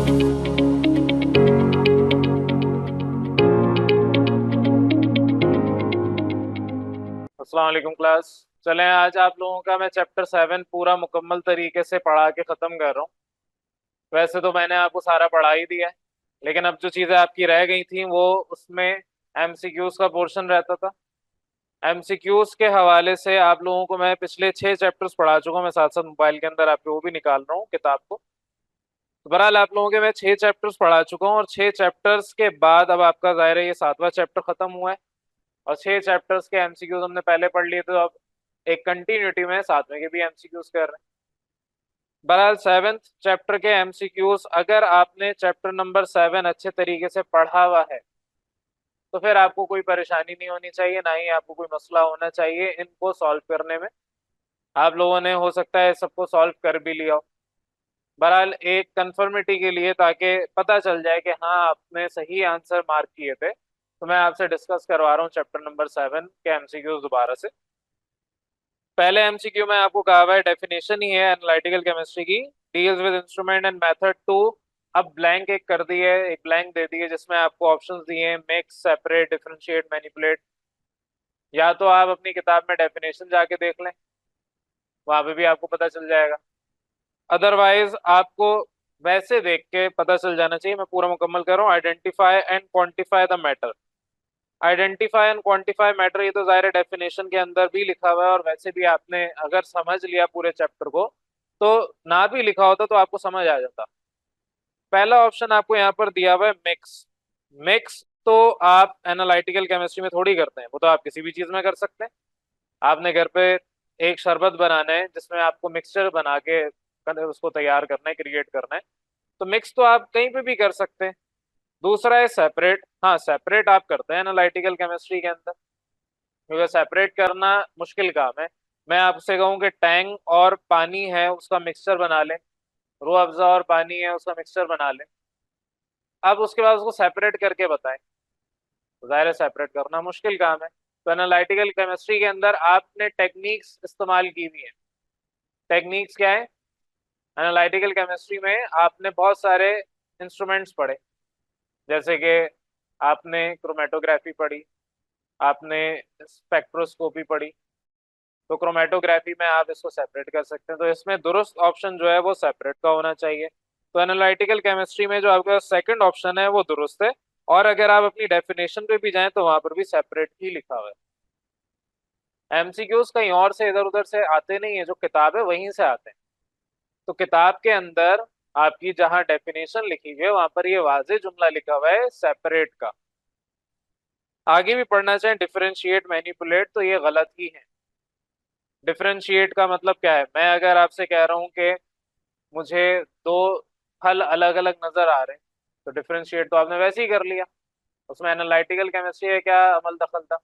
अस्सलाम वालेकुम क्लास। चलें, आज आप लोगों का मैं चैप्टर 7 पूरा मुकम्मल तरीके से पढ़ा के ख़त्म कर रहा हूँ। वैसे तो मैंने आपको सारा पढ़ा ही दिया है, लेकिन अब जो चीज़ें आपकी रह गई थी वो उसमें एमसीक्यूज़ का पोर्शन रहता था। एमसीक्यूज़ के हवाले से आप लोगों को मैं पिछले 6 चैप्टर्स पढ़ा चुका हूँ। मैं साथ साथ मोबाइल के अंदर आपके वो भी निकाल रहा हूँ किताब को। तो बहरहाल आप लोगों के मैं 6 चैप्टर्स पढ़ा चुका हूँ, और 6 चैप्टर्स के बाद अब आपका ज़ाहिर है ये 7वां चैप्टर ख़त्म हुआ है, और 6 चैप्टर्स के एमसीक्यूज हमने पहले पढ़ लिए, तो अब एक कंटिन्यूटी में 7वें के भी एमसीक्यूज कर रहे हैं। बहरहाल 7th चैप्टर के एमसीक्यूज अगर आपने चैप्टर नंबर 7 अच्छे तरीके से पढ़ा हुआ है तो फिर आपको कोई परेशानी नहीं होनी चाहिए, ना ही आपको कोई मसला होना चाहिए इनको सॉल्व करने में। आप लोगों ने हो सकता है सबको सॉल्व कर भी लिया हो। बहरहाल एक कंफर्मिटी के लिए, ताकि पता चल जाए कि हाँ आपने सही आंसर मार्क किए थे, तो मैं आपसे डिस्कस करवा रहा हूँ चैप्टर नंबर 7 के एमसीक्यूज दोबारा से। पहले एमसीक्यू में आपको कहा हुआ है, डेफिनेशन ही है एनालिटिकल केमिस्ट्री की, deals with instrument and method to. अब ब्लैंक एक कर दी है, एक ब्लैंक दे दी है जिसमें आपको ऑप्शंस दिए हैं, मिक्स, सेपरेट, डिफरेंशिएट, मैनिपुलेट। या तो आप अपनी किताब में डेफिनेशन जाके देख लें, वहां पे भी आपको पता चल जाएगा। अदरवाइज आपको वैसे देख के पता चल जाना चाहिए। मैं पूरा मुकम्मल कर रहा हूँ। Identify and quantify the matter. Identify and quantify matter, ये तो ज़ाहिर डेफिनेशन के अंदर भी लिखा हुआ है, और वैसे भी आपने अगर समझ लिया पूरे चैप्टर को, तो ना भी लिखा होता तो आपको समझ आ जाता। पहला ऑप्शन आपको यहाँ पर दिया हुआ है मिक्स। मिक्स तो आप एनालिटिकल केमिस्ट्री में थोड़ी करते हैं, वो तो आप किसी भी चीज में कर सकते हैं। आपने घर पे एक शरबत बनाना है जिसमें आपको मिक्सचर बना के उसको तैयार करना है, क्रिएट करना है, तो मिक्स तो आप कहीं पे भी कर सकते हैं। दूसरा है सेपरेट। हाँ, सेपरेट आप करते हैं एनालिटिकल केमिस्ट्री के अंदर, क्योंकि सेपरेट करना मुश्किल काम है। मैं आपसे कहूँ कि टैंग और पानी है उसका मिक्सचर बना लें, रूह अफ़ज़ा और पानी है उसका मिक्सचर बना लें, अब उसके बाद उसको सेपरेट करके बताएं, तो ज़ाहिर है सेपरेट करना मुश्किल काम है। तो एनालिटिकल केमिस्ट्री के अंदर आपने टेक्निक्स इस्तेमाल की हुई है। टेक्निक्स क्या है? एनालिटिकल केमिस्ट्री में आपने बहुत सारे इंस्ट्रूमेंट्स पढ़े, जैसे कि आपने क्रोमेटोग्राफी पढ़ी, आपने स्पेक्ट्रोस्कोपी पढ़ी। तो क्रोमेटोग्राफी में आप इसको सेपरेट कर सकते हैं, तो इसमें दुरुस्त ऑप्शन जो है वो सेपरेट का होना चाहिए। तो एनालिटिकल केमिस्ट्री में जो आपके पास सेकंड ऑप्शन है वो दुरुस्त है, और अगर आप अपनी डेफिनेशन पे भी जाएं तो वहां पर भी सेपरेट ही लिखा हुआ है। एमसीक्यूज कहीं और से इधर उधर से आते नहीं है, जो किताब है वहीं से आते हैं। तो किताब के अंदर आपकी जहां डेफिनेशन लिखी हुई है वहां पर ये वाज़ेह जुमला लिखा हुआ है सेपरेट का। आगे भी पढ़ना चाहें डिफरेंशिएट, मैनिपुलेट, तो ये गलत ही है। डिफरेंशिएट का मतलब क्या है? मैं अगर आपसे कह रहा हूँ कि मुझे दो फल अलग अलग नजर आ रहे हैं, तो डिफरेंशिएट तो आपने वैसे ही कर लिया, उसमें एनालिटिकल केमिस्ट्री है क्या अमल दखल था?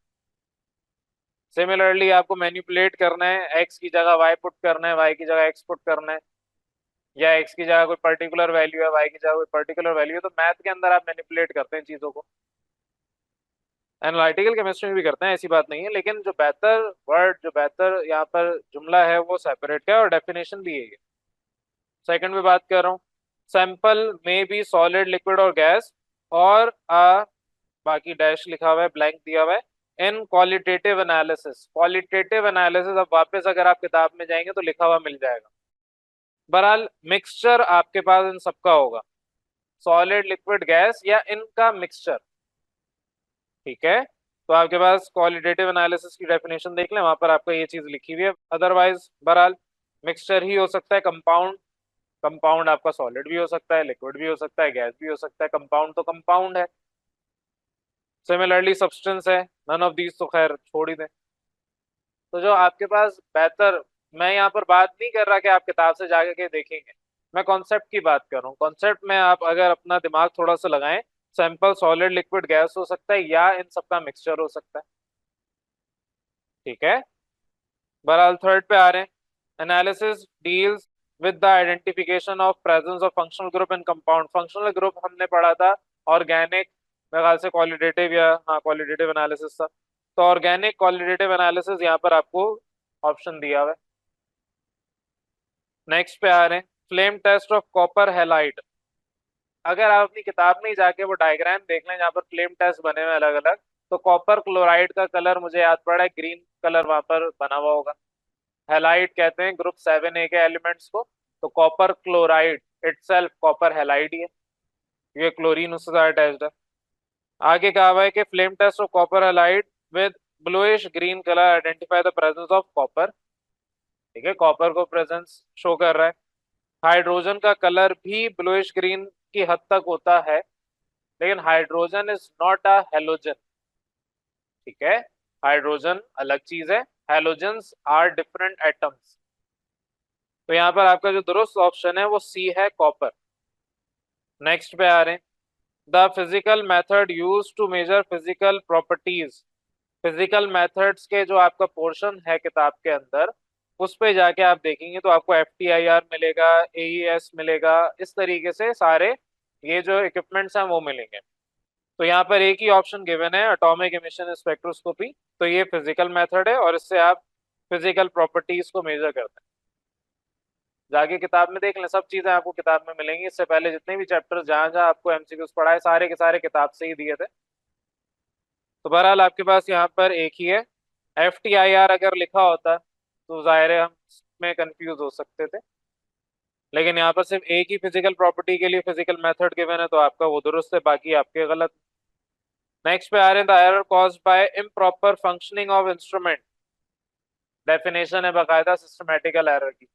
सिमिलरली आपको मैनिपुलेट करना है, एक्स की जगह वाई पुट करना है, वाई की जगह एक्स पुट करना है, या एक्स की जगह कोई पर्टिकुलर वैल्यू है, वाई की जगह कोई पर्टिकुलर वैल्यू है, तो मैथ के अंदर आप मैनिपुलेट करते हैं चीजों को। एनालिटिकल केमिस्ट्री में भी करते हैं, ऐसी बात नहीं है, लेकिन जो बेहतर वर्ड, जो बेहतर यहाँ पर जुमला है वो सेपरेट का है, और डेफिनेशन भी है। सेकंड में बात कर रहा हूँ, सैंपल में बी सॉलिड, लिक्विड और गैस, और बाकी डैश लिखा हुआ है, ब्लैंक दिया हुआ है। इन क्वालिटेटिव एनालिसिस, क्वालिटेटिव एनालिसिस अब वापस अगर आप किताब में जाएंगे तो लिखा हुआ मिल जाएगा। बहरहाल मिक्सचर आपके पास इन सबका होगा, सॉलिड, लिक्विड, गैस, या इनका मिक्सचर। ठीक है, तो आपके पास क्वालिटेटिव एनालिसिस की डेफिनेशन देख लें, वहां पर आपको ये चीज लिखी हुई है। अदरवाइज बहरहाल मिक्सचर ही हो सकता है। कंपाउंड, कंपाउंड आपका सॉलिड भी हो सकता है, लिक्विड भी हो सकता है, गैस भी हो सकता है, कंपाउंड तो कंपाउंड है। सिमिलरली सब्सटेंस है, नन ऑफ दीज तो खैर छोड़ ही दें। तो जो आपके पास बेहतर, मैं यहाँ पर बात नहीं कर रहा कि आप किताब से जाके के देखेंगे, मैं कॉन्सेप्ट की बात कर रहा हूँ। कॉन्सेप्ट में आप अगर अपना दिमाग थोड़ा सा लगाएं, सैंपल सॉलिड, लिक्विड, गैस हो सकता है, या इन सबका मिक्सचर हो सकता है। ठीक है, बहरहाल थर्ड पे आ रहे हैं। Analysis deals with the identification of presence of functional group in compound. Functional group हमने पढ़ा था ऑर्गेनिक, मेरे ख्याल से क्वालिटेटिव, या हाँ क्वालिटेटिव एनालिसिस था। तो ऑर्गेनिक क्वालिटेटिव एनालिसिस यहाँ पर आपको ऑप्शन दिया हुआ है। नेक्स्ट पे आ रहे हैं, flame test of copper halide. अगर आप अपनी किताब में ही जाके वो डायग्राम देख लें जहाँ पर फ्लेम टेस्ट बने हुए अलग अलग, तो कॉपर क्लोराइड का कलर मुझे याद पड़ा है ग्रीन कलर वहां पर बना हुआ होगा। हैलाइड कहते हैं ग्रुप 7A के एलिमेंट्स को। तो copper chloride itself copper halide ही है, ये क्लोरीन उसके साथ अटैच्ड है। आगे कहा हुआ है कि flame test of copper halide with bluish green colour identify the presence of copper. ठीक है, कॉपर को प्रेजेंस शो कर रहा है। हाइड्रोजन का कलर भी ब्लूइश ग्रीन की हद तक होता है, लेकिन hydrogen is not a halogen. ठीक है, हाइड्रोजन अलग चीज है, हेलोजन्स आर डिफरेंट एटम्स। तो यहाँ पर आपका जो दुरुस्त ऑप्शन है वो सी है, कॉपर। नेक्स्ट पे आ रहे हैं, the physical method use to measure physical properties. Physical methods के जो आपका पोर्शन है किताब के अंदर, उस पे जाके आप देखेंगे तो आपको FTIR मिलेगा, AES मिलेगा, इस तरीके से सारे ये जो इक्विपमेंट्स हैं वो मिलेंगे। तो यहाँ पर एक ही ऑप्शन गिवन है, एटॉमिक इमिशन स्पेक्ट्रोस्कोपी। तो ये फिजिकल मेथड है और इससे आप फिजिकल प्रॉपर्टीज को मेजर करते हैं। जाके किताब में देख लें, सब चीजें आपको किताब में मिलेंगी। इससे पहले जितने भी चैप्टर जहां जहां आपको MCQs पढ़ाए सारे के सारे किताब से ही दिए थे। तो बहरहाल आपके पास यहाँ पर एक ही है। FTIR अगर लिखा होता तो जाहिर है हम इसमें कंफ्यूज हो सकते थे, लेकिन यहाँ पर सिर्फ एक ही फिजिकल प्रॉपर्टी के लिए फिजिकल मेथड गिवन है, तो आपका वो दुरुस्त है, बाकी आपके गलत। नेक्स्ट पे आ रहे हैं, the error caused by improper functioning of instrument. Definition है बाकायदा सिस्टमेटिकल एरर की।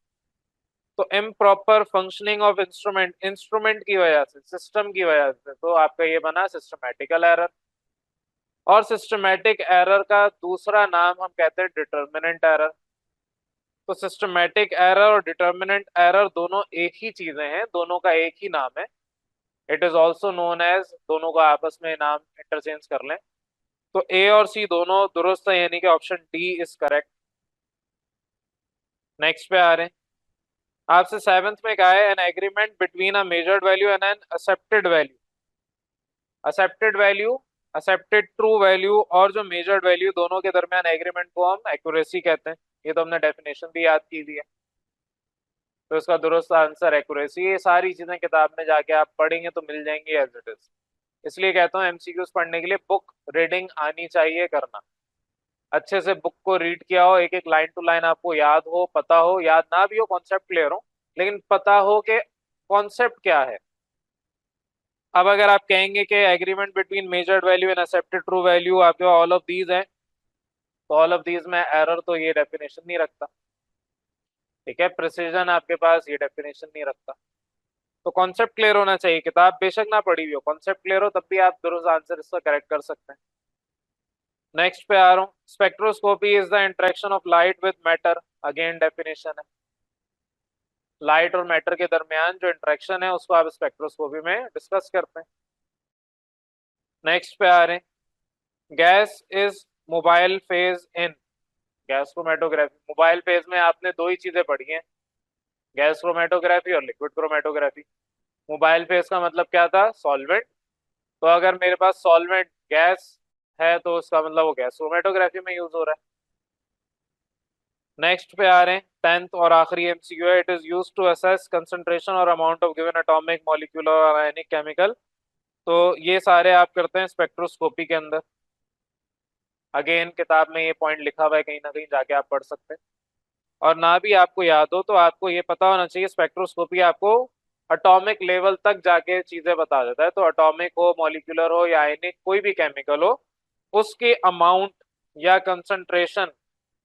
तो improper functioning of instrument, instrument की वजह से, सिस्टम की वजह से, तो आपका ये बना सिस्टमेटिकल एरर। और सिस्टमेटिक एरर का दूसरा नाम हम कहते हैं डिटर्मिनेंट एरर। तो सिस्टमेटिक एरर और डिटर्मिनेंट एरर दोनों एक ही चीजें हैं, दोनों का एक ही नाम है। It is also known as, दोनों का आपस में नाम इंटरचेंज कर लें। तो A और C दोनों दुरुस्त है, यानी कि option D is correct. Next पे आ रहे हैं, आपसे 7th में कहा है an agreement between a measured value and an accepted value. Accepted value, accepted true value और जो मेजर्ड वैल्यू, दोनों के दरमियान एग्रीमेंट को हम एक्यूरेसी कहते हैं। ये तो हमने डेफिनेशन भी याद की दी है। तो इसका दुरुस्त आंसर एक्यूरेसी। ये सारी चीजें किताब में जाके आप पढ़ेंगे तो मिल जाएंगी एज इट इज। इसलिए कहता हूँ MCQs पढ़ने के लिए बुक रीडिंग आनी चाहिए करना। अच्छे से बुक को रीड किया हो, एक एक लाइन टू लाइन आपको याद हो, पता हो, याद ना भी हो, कॉन्सेप्ट क्लियर हो, लेकिन पता हो कि कॉन्सेप्ट क्या है। अब अगर आप कहेंगे कि agreement between measured value and accepted true value, आपके ऑल ऑफ दीज है, तो ऑल ऑफ दीज में एरर तो ये डेफिनेशन नहीं रखता। ठीक है, प्रिसीजन आपके पास ये डेफिनेशन नहीं रखता। तो कॉन्सेप्ट क्लियर होना चाहिए, किताब बेशक ना पढ़ी हुई हो, कॉन्सेप्ट क्लियर हो तब भी आप दुरुस्त आंसर इसका करेक्ट कर सकते हैं। नेक्स्ट पे आ रहा हूँ, spectroscopy is the interaction of light with matter. Again definition है, लाइट और मैटर के दरमियान जो इंटरेक्शन है उसको आप स्पेक्ट्रोस्कोपी में डिस्कस करते हैं। नेक्स्ट पे आ रहे हैं, gas is mobile phase in. Gas chromatography, mobile phase में आपने दो ही चीजें पढ़ी हैं, गैस क्रोमेटोग्राफी और लिक्विड क्रोमेटोग्राफी। मोबाइल फेज का मतलब क्या था, सॉल्वेंट। तो अगर मेरे पास सॉल्वेंट गैस है तो उसका मतलब वो गैस क्रोमेटोग्राफी में यूज हो रहा है। नेक्स्ट पे आ रहे हैं, 10th और आखिरी MCQ है, it is use to assess concentration और amount of given atomic molecular और आयनिक केमिकल। तो ये सारे आप करते हैं स्पेक्ट्रोस्कोपी के अंदर। अगेन किताब में ये पॉइंट लिखा हुआ है, कहीं ना कहीं जाके आप पढ़ सकते हैं। और ना भी आपको याद हो तो आपको ये पता होना चाहिए, स्पेक्ट्रोस्कोपी आपको एटॉमिक लेवल तक जाके चीजें बता देता है। तो एटॉमिक हो, मॉलिक्यूलर हो या आयनिक, कोई भी केमिकल हो, उसके अमाउंट या कंसंट्रेशन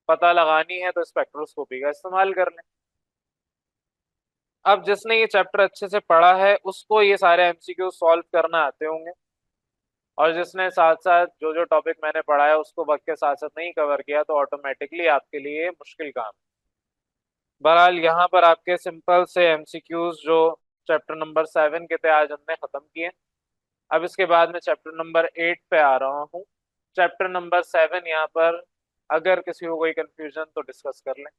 पता लगानी है तो स्पेक्ट्रोस्कोपी का इस्तेमाल कर लें। अब जिसने ये चैप्टर अच्छे से पढ़ा है उसको ये सारे MCQ सॉल्व करना आते होंगे, और जिसने साथ साथ जो जो टॉपिक मैंने पढ़ाया उसको वक्त के साथ साथ नहीं कवर किया तो ऑटोमेटिकली आपके लिए मुश्किल काम। बहरहाल यहाँ पर आपके सिंपल से MCQs जो चैप्टर नंबर 7 के थे आज हमने खत्म किए। अब इसके बाद में चैप्टर नंबर 8 पे आ रहा हूँ। चैप्टर नंबर 7 यहाँ पर अगर किसी को कोई कंफ्यूजन तो डिस्कस कर लें।